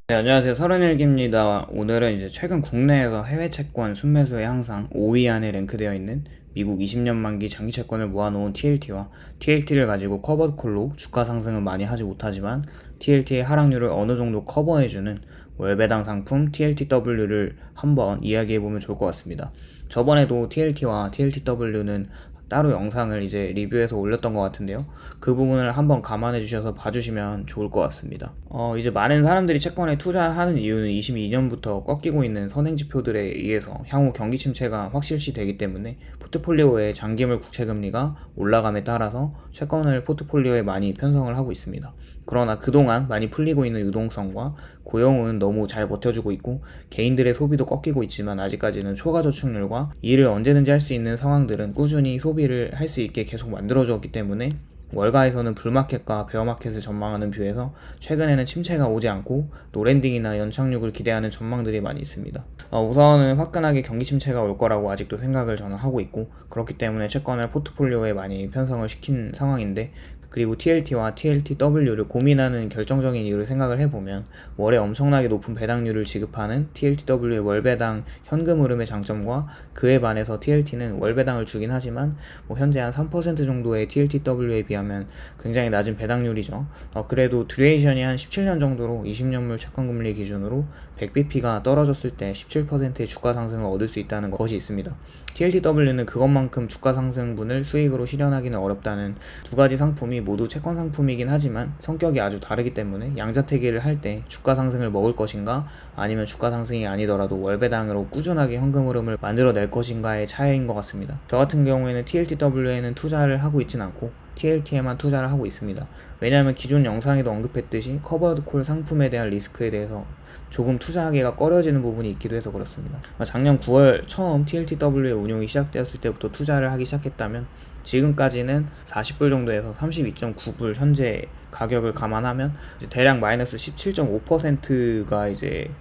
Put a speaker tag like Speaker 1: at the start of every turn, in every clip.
Speaker 1: 네, 안녕하세요. 31기입니다. 오늘은 이제 최근 국내에서 해외 채권 순매수에 항상 5위 안에 랭크되어 있는 미국 20년 만기 장기 채권을 모아놓은 TLT와 TLT를 가지고 커버드 콜로 주가 상승은 많이 하지 못하지만 TLT의 하락률을 어느 정도 커버해주는 월배당 상품 TLTW를 한번 이야기해보면 좋을 것 같습니다. 저번에도 TLT와 TLTW는 따로 영상을 이제 리뷰해서 올렸던 것 같은데요. 그 부분을 한번 감안해 주셔서 봐주시면 좋을 것 같습니다. 이제 많은 사람들이 채권에 투자하는 이유는 22년부터 꺾이고 있는 선행지표들에 의해서 향후 경기 침체가 확실시 되기 때문에 포트폴리오의 장기물 국채금리가 올라감에 따라서 채권을 포트폴리오에 많이 편성을 하고 있습니다. 그러나 그동안 많이 풀리고 있는 유동성과 고용은 너무 잘 버텨주고 있고 개인들의 소비도 꺾이고 있지만 아직까지는 초과 저축률과 일을 언제든지 할 수 있는 상황들은 꾸준히 소비를 할 수 있게 계속 만들어주었기 때문에 월가에서는 불마켓과 베어마켓을 전망하는 뷰에서 최근에는 침체가 오지 않고 노랜딩이나 연착륙을 기대하는 전망들이 많이 있습니다. 우선은 화끈하게 경기 침체가 올 거라고 아직도 생각을 저는 하고 있고 그렇기 때문에 채권을 포트폴리오에 많이 편성을 시킨 상황인데 그리고 TLT와 TLTW를 고민하는 결정적인 이유를 생각을 해보면 월에 엄청나게 높은 배당률을 지급하는 TLTW의 월배당 현금 흐름의 장점과 그에 반해서 TLT는 월배당을 주긴 하지만 현재 한 3% 정도의 TLTW에 비하면 굉장히 낮은 배당률이죠. 그래도 듀레이션이 한 17년 정도로 20년물 채권금리 기준으로 100bp가 떨어졌을 때 17%의 주가 상승을 얻을 수 있다는 것이 있습니다. TLTW는 그것만큼 주가 상승분을 수익으로 실현하기는 어렵다는 두 가지 상품이 모두 채권 상품이긴 하지만 성격이 아주 다르기 때문에 양자택일을 할 때 주가 상승을 먹을 것인가 아니면 주가 상승이 아니더라도 월배당으로 꾸준하게 현금 흐름을 만들어낼 것인가의 차이인 것 같습니다. 저 같은 경우에는 TLTW에는 투자를 하고 있진 않고 TLT에만 투자를 하고 있습니다. 왜냐하면 기존 영상에도 언급했듯이 커버드 콜 상품에 대한 리스크에 대해서 조금 투자하기가 꺼려지는 부분이 있기도 해서 그렇습니다. 작년 9월 처음 TLTW의 운용이 시작되었을 때부터 투자를 하기 시작했다면 지금까지는 40불 정도에서 32.9불 현재 가격을 감안하면 대략 마이너스 17.5%가 이제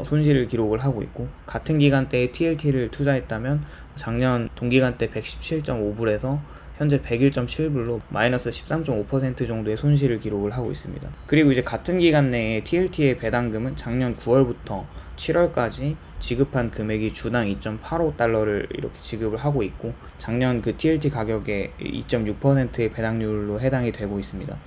Speaker 1: 손실을 기록을 하고 있고 같은 기간대에 TLT를 투자했다면 작년 동기간 때 117.5불에서 현재 101.7불로 마이너스 13.5% 정도의 손실을 기록을 하고 있습니다. 그리고 이제 같은 기간 내에 TLT의 배당금은 작년 9월부터 7월까지 지급한 금액이 주당 2.85달러를 이렇게 지급을 하고 있고 작년 그 TLT 가격의 2.6%의 배당률로 해당이 되고 있습니다.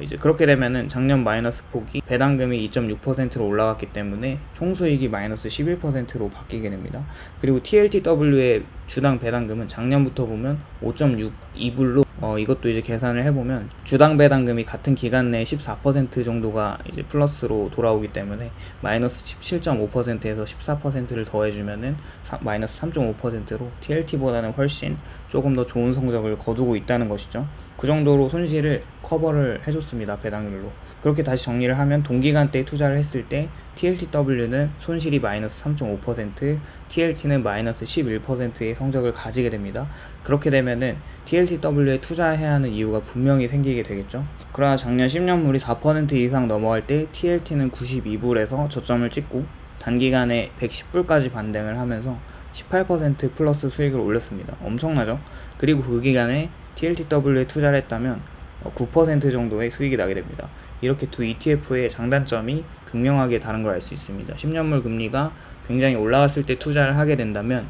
Speaker 1: 이제 그렇게 되면은 작년 마이너스 폭이 배당금이 2.6%로 올라갔기 때문에 총수익이 마이너스 11%로 바뀌게 됩니다. 그리고 TLTW의 주당 배당금은 작년부터 보면 5.62불로 이것도 이제 계산을 해보면 주당 배당금이 같은 기간 내에 14% 정도가 이제 플러스로 돌아오기 때문에 마이너스 17.5%에서 14%를 더해주면은 마이너스 3.5%로 TLT보다는 훨씬 조금 더 좋은 성적을 거두고 있다는 것이죠. 그 정도로 손실을 커버를 해줬습니다. 배당률로. 그렇게 다시 정리를 하면 동기간 때 투자를 했을 때 TLTW는 손실이 마이너스 3.5%, TLT는 마이너스 11%의 성적을 가지게 됩니다. 그렇게 되면은 TLTW에 투자해야 하는 이유가 분명히 생기게 되겠죠. 그러나 작년 10년물이 4% 이상 넘어갈 때 TLT는 92불에서 저점을 찍고 단기간에 110불까지 반등을 하면서 18% 플러스 수익을 올렸습니다. 엄청나죠? 그리고 그 기간에 TLTW에 투자를 했다면 9% 정도의 수익이 나게 됩니다. 이렇게 두 ETF의 장단점이 극명하게 다른 걸 알 수 있습니다. 10년물 금리가 굉장히 올라갔을 때 투자를 하게 된다면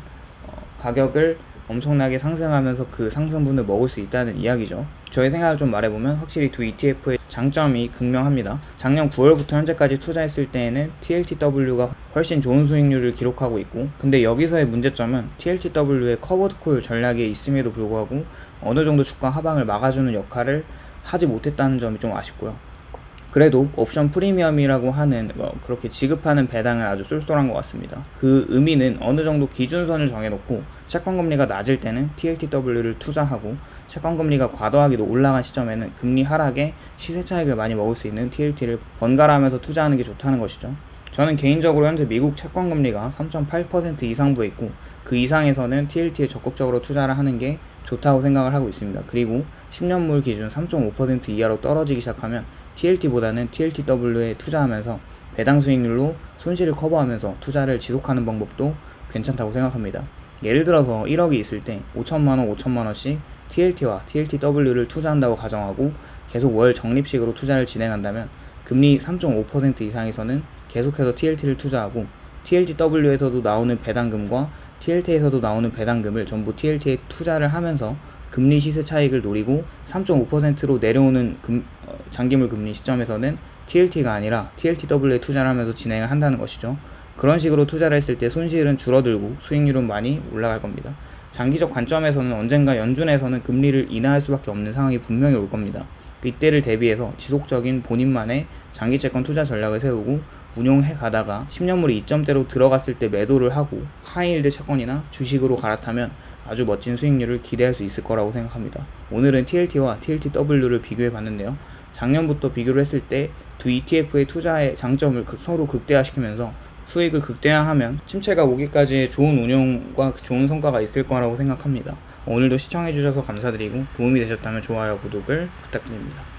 Speaker 1: 가격을 엄청나게 상승하면서 그 상승분을 먹을 수 있다는 이야기죠. 저의 생각을 좀 말해보면 확실히 두 ETF의 장점이 극명합니다. 작년 9월부터 현재까지 투자했을 때에는 TLTW가 훨씬 좋은 수익률을 기록하고 있고 근데 여기서의 문제점은 TLTW의 커버드 콜 전략에 있음에도 불구하고 어느 정도 주가 하방을 막아주는 역할을 하지 못했다는 점이 좀 아쉽고요. 그래도 옵션 프리미엄이라고 하는 그렇게 지급하는 배당은 아주 쏠쏠한 것 같습니다. 그 의미는 어느 정도 기준선을 정해놓고 채권금리가 낮을 때는 TLTW를 투자하고 채권금리가 과도하게도 올라간 시점에는 금리 하락에 시세 차익을 많이 먹을 수 있는 TLT를 번갈아 하면서 투자하는 게 좋다는 것이죠. 저는 개인적으로 현재 미국 채권금리가 3.8% 이상부에 있고 그 이상에서는 TLT에 적극적으로 투자를 하는 게 좋다고 생각을 하고 있습니다. 그리고 10년물 기준 3.5% 이하로 떨어지기 시작하면 TLT보다는 TLTW에 투자하면서 배당 수익률로 손실을 커버하면서 투자를 지속하는 방법도 괜찮다고 생각합니다. 예를 들어서 1억이 있을 때 5천만원씩 TLT와 TLTW를 투자한다고 가정하고 계속 월 적립식으로 투자를 진행한다면 금리 3.5% 이상에서는 계속해서 TLT를 투자하고 TLTW에서도 나오는 배당금과 TLT에서도 나오는 배당금을 전부 TLT에 투자를 하면서 금리 시세 차익을 노리고 3.5%로 내려오는 장기물 금리 시점에서는 TLT가 아니라 TLTW에 투자를 하면서 진행을 한다는 것이죠. 그런 식으로 투자를 했을 때 손실은 줄어들고 수익률은 많이 올라갈 겁니다. 장기적 관점에서는 언젠가 연준에서는 금리를 인하할 수밖에 없는 상황이 분명히 올 겁니다. 이때를 대비해서 지속적인 본인만의 장기채권 투자 전략을 세우고 운용해 가다가 10년물이 2점대로 들어갔을 때 매도를 하고 하이힐드 채권이나 주식으로 갈아타면 아주 멋진 수익률을 기대할 수 있을 거라고 생각합니다. 오늘은 TLT와 TLTW를 비교해 봤는데요. 작년부터 비교를 했을 때 두 ETF의 투자의 장점을 서로 극대화시키면서 수익을 극대화하면 침체가 오기까지의 좋은 운용과 좋은 성과가 있을 거라고 생각합니다. 오늘도 시청해주셔서 감사드리고 도움이 되셨다면 좋아요, 구독을 부탁드립니다.